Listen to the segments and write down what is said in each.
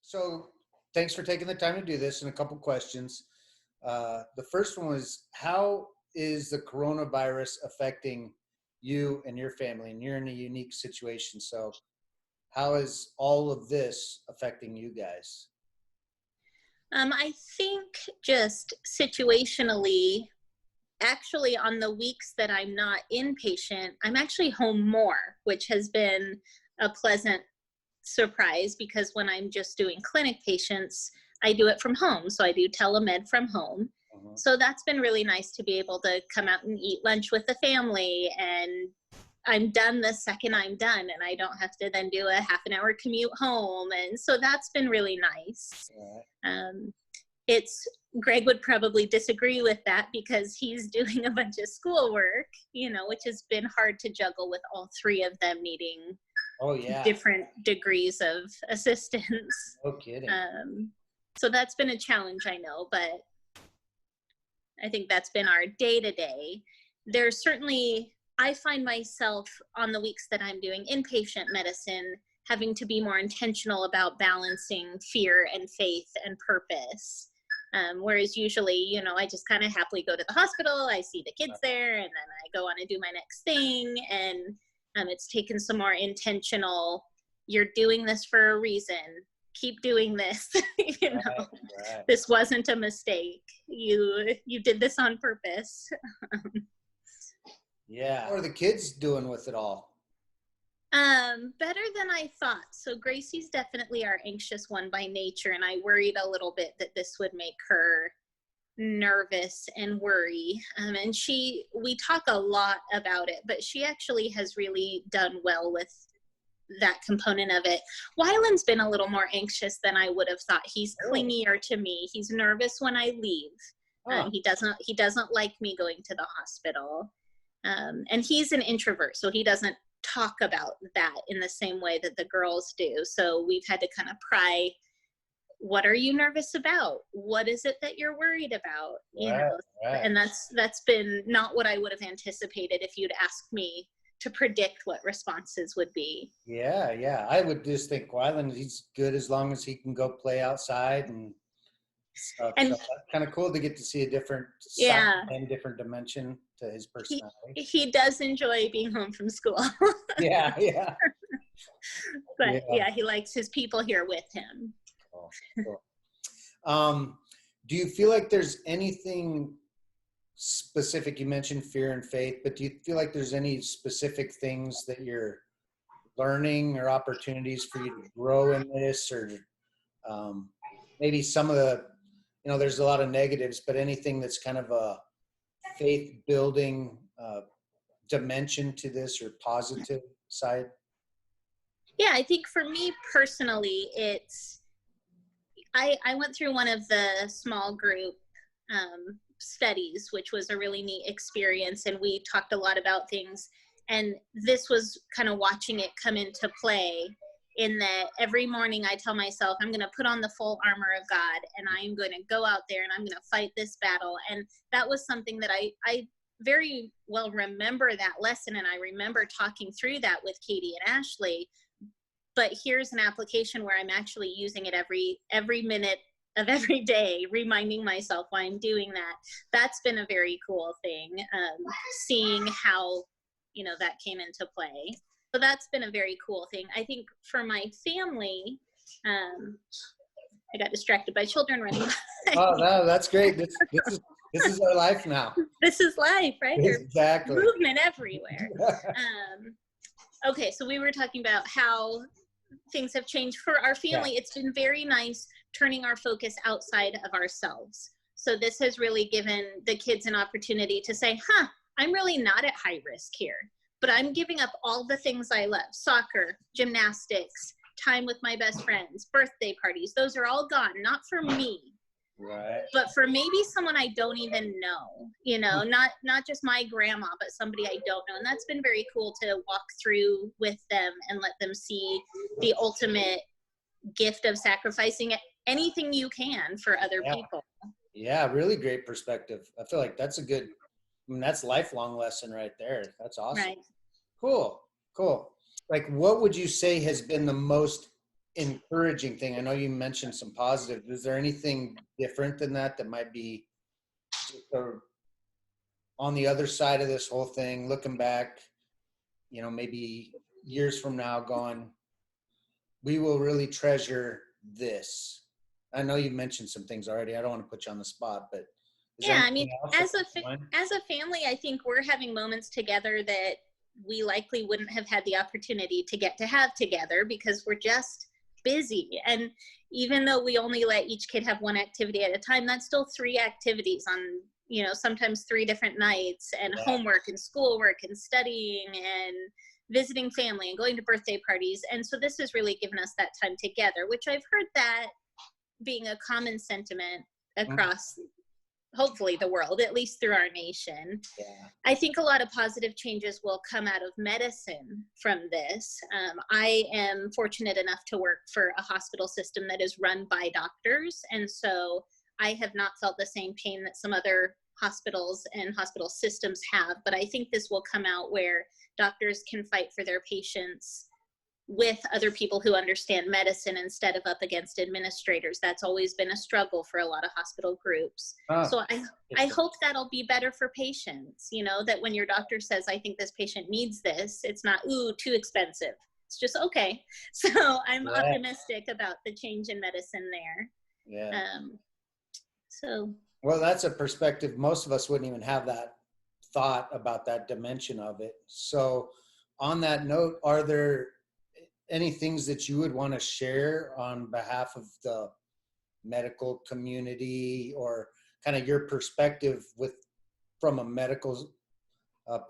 So thanks for taking the time to do this and a couple questions. The first one was, how is the coronavirus affecting you and your family? And you're in a unique situation. So how is all of this affecting you guys? I think just situationally, actually, on the weeks that I'm not inpatient, I'm actually home more, which has been a pleasant surprise because when I'm just doing clinic patients, I do it from home. So I do telemed from home. Mhm. So that's been really nice to be able to come out and eat lunch with the family, and I'm done the second I'm done, and I don't have to then do a half an hour commute home. And so that's been really nice. All right. Um, it's Greg would probably disagree with that because he's doing a bunch of schoolwork, which has been hard to juggle with all three of them needing Oh yeah, different degrees of assistance. no kidding. So that's been a challenge, I know, but I think that's been our day to day. There's certainly, I find myself on the weeks that I'm doing inpatient medicine having to be more intentional about balancing fear and faith and purpose. Whereas usually, I just kind of happily go to the hospital, I see the kids there, and then I go on and do my next thing. And it's taken some more intentional, you're doing this for a reason, keep doing this. Right. This wasn't a mistake. You did this on purpose. Yeah. What are the kids doing with it all? Better than I thought. So Gracie's definitely our anxious one by nature, and I worried a little bit that this would make her nervous and worry. And we talk a lot about it, but she actually has really done well with that component of it. Wyland's been a little more anxious than I would have thought. He's clingier to me. He's nervous when I leave. He doesn't like me going to the hospital. And he's an introvert, so he doesn't talk about that in the same way that the girls do. So we've had to kind of pry, what are you nervous about? What is it that you're worried about? Right. And that's been not what I would have anticipated if you'd asked me to predict what responses would be. Yeah. I would just think Wyland, he's good as long as he can go play outside and stuff. And so that's kind of cool to get to see a different side and different dimension to his personality. He does enjoy being home from school. Yeah. But yeah, he likes his people here with him. Cool. Do you feel like there's anything specific? You mentioned fear and faith, but do you feel like there's any specific things that you're learning or opportunities for you to grow in this, or maybe some of the, there's a lot of negatives, but anything that's kind of a faith building dimension to this or positive side? Yeah, I think for me personally, I went through one of the small group studies, which was a really neat experience, and we talked a lot about things. And this was kind of watching it come into play, in that every morning I tell myself, I'm going to put on the full armor of God, and I'm going to go out there and I'm going to fight this battle. And that was something that I very well remember that lesson. And I remember talking through that with Katie and Ashley. But here's an application where I'm actually using it every minute of every day, reminding myself why I'm doing that. That's been a very cool thing, seeing how, that came into play. So that's been a very cool thing. I think for my family, I got distracted by children running by. Oh, no, that's great. This is our life now. This is life, right? Exactly. There's movement everywhere. Okay, so we were talking about how things have changed for our family. Yeah. It's been very nice turning our focus outside of ourselves. So this has really given the kids an opportunity to say, I'm really not at high risk here, but I'm giving up all the things I love: soccer, gymnastics, time with my best friends, birthday parties. Those are all gone, not for me. Right. But for maybe someone I don't even know, not just my grandma, but somebody I don't know. And that's been very cool to walk through with them and let them see the ultimate gift of sacrificing anything you can for other people. Yeah, really great perspective. I feel like that's that's a lifelong lesson right there. That's awesome. Right. Cool. Like, what would you say has been the most encouraging thing? I know you mentioned some positive. Is there anything different than that that might be just on the other side of this whole thing, looking back, maybe years from now going, we will really treasure this? I know you've mentioned some things already. I don't want to put you on the spot, but is there Yeah, I mean, anything else that comes to mind? as a family, I think we're having moments together that we likely wouldn't have had the opportunity to get to have together because we're just busy. And even though we only let each kid have one activity at a time, that's still 3 activities on, sometimes 3 different nights, and Yeah. homework and schoolwork and studying and visiting family and going to birthday parties. And so this has really given us that time together, which I've heard that being a common sentiment across hopefully the world, at least through our nation. Yeah. I think a lot of positive changes will come out of medicine from this. I am fortunate enough to work for a hospital system that is run by doctors, and so I have not felt the same pain that some other hospitals and hospital systems have, but I think this will come out where doctors can fight for their patients with other people who understand medicine instead of up against administrators. That's always been a struggle for a lot of hospital groups. So I hope that'll be better for patients, that when your doctor says, I think this patient needs this, it's not, ooh, too expensive. It's just, okay. So I'm optimistic about the change in medicine there. Yeah. Well, that's a perspective. Most of us wouldn't even have that thought about that dimension of it. So on that note, are there any things that you would want to share on behalf of the medical community, or kind of your perspective from a medical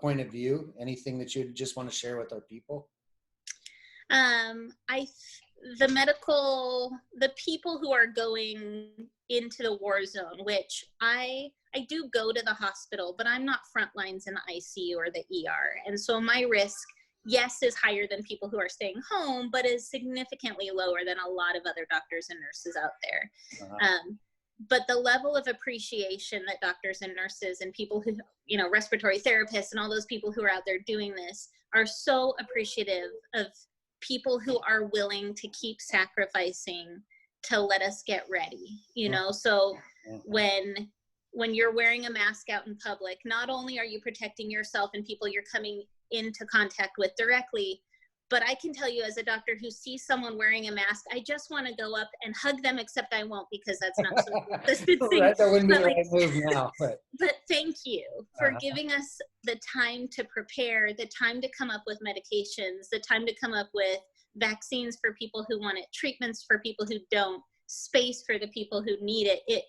point of view? Anything that you just want to share with our people? The people who are going into the war zone, which I do go to the hospital, but I'm not front lines in the ICU or the ER. And so my risk, yes, is higher than people who are staying home, but is significantly lower than a lot of other doctors and nurses out there. But the level of appreciation that doctors and nurses and people who, respiratory therapists and all those people who are out there doing this are so appreciative of people who are willing to keep sacrificing to let us get ready, so when you're wearing a mask out in public, not only are you protecting yourself and people you're coming into contact with directly, but I can tell you as a doctor who sees someone wearing a mask, I just want to go up and hug them, except I won't, because that's not so distancing. That wouldn't be the right move now. But thank you for giving us the time to prepare, the time to come up with medications, the time to come up with vaccines for people who want it, treatments for people who don't, space for the people who need it.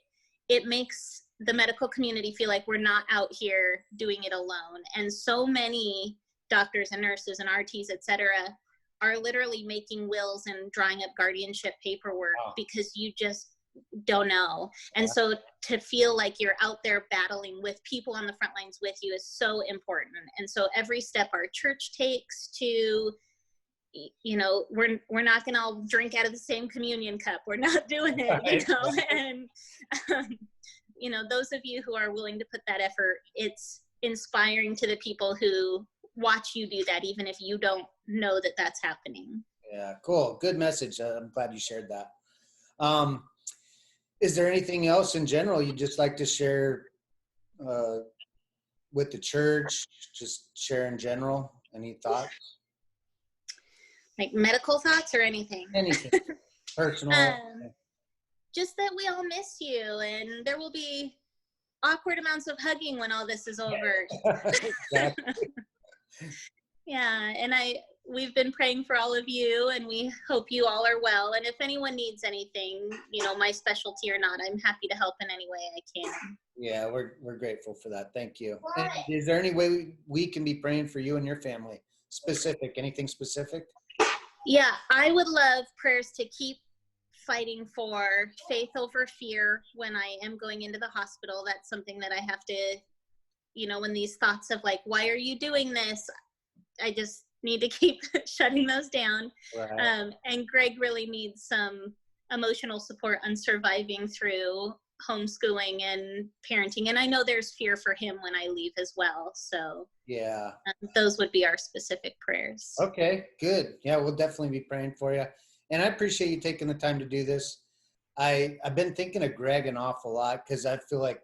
It makes the medical community feel like we're not out here doing it alone. And so many doctors and nurses and RTs, et cetera, are literally making wills and drawing up guardianship paperwork because you just don't know. And so to feel like you're out there battling with people on the front lines with you is so important. And so every step our church takes to, we're not going to all drink out of the same communion cup. We're not doing it, and those of you who are willing to put that effort, it's inspiring to the people who watch you do that, even if you don't know that that's happening. Yeah, cool. Good message. I'm glad you shared that. Is there anything else in general you'd just like to share with the church? Just share in general. Any thoughts? Like medical thoughts or anything? Anything. Personal. Just that we all miss you, and there will be awkward amounts of hugging when all this is over. Yeah, and we've been praying for all of you, and we hope you all are well. And if anyone needs anything, my specialty or not, I'm happy to help in any way I can. Yeah, we're grateful for that. Thank you. And is there any way we can be praying for you and your family? Anything specific? Yeah, I would love prayers to keep fighting for faith over fear when I am going into the hospital. That's something that I have to, when these thoughts of like, why are you doing this? I just need to keep shutting those down. Right. And Greg really needs some emotional support on surviving through homeschooling and parenting. And I know there's fear for him when I leave as well. So yeah, those would be our specific prayers. Okay, good. Yeah, we'll definitely be praying for you. And I appreciate you taking the time to do this. I've been thinking of Greg an awful lot because I feel like,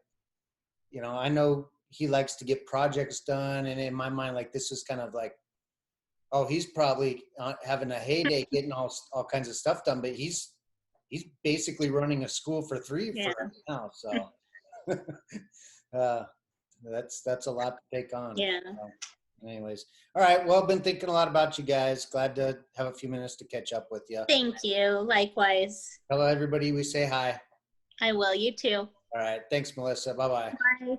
I know he likes to get projects done. And in my mind, like this is kind of like, oh, he's probably having a heyday getting all kinds of stuff done, but he's basically running a school for three Yeah. for now. So that's a lot to take on. Yeah. So, anyways, all right. Well, been thinking a lot about you guys. Glad to have a few minutes to catch up with you. Thank you. Likewise. Hello, everybody. We say hi. I will. You too. All right. Thanks, Melissa. Bye-bye. Bye.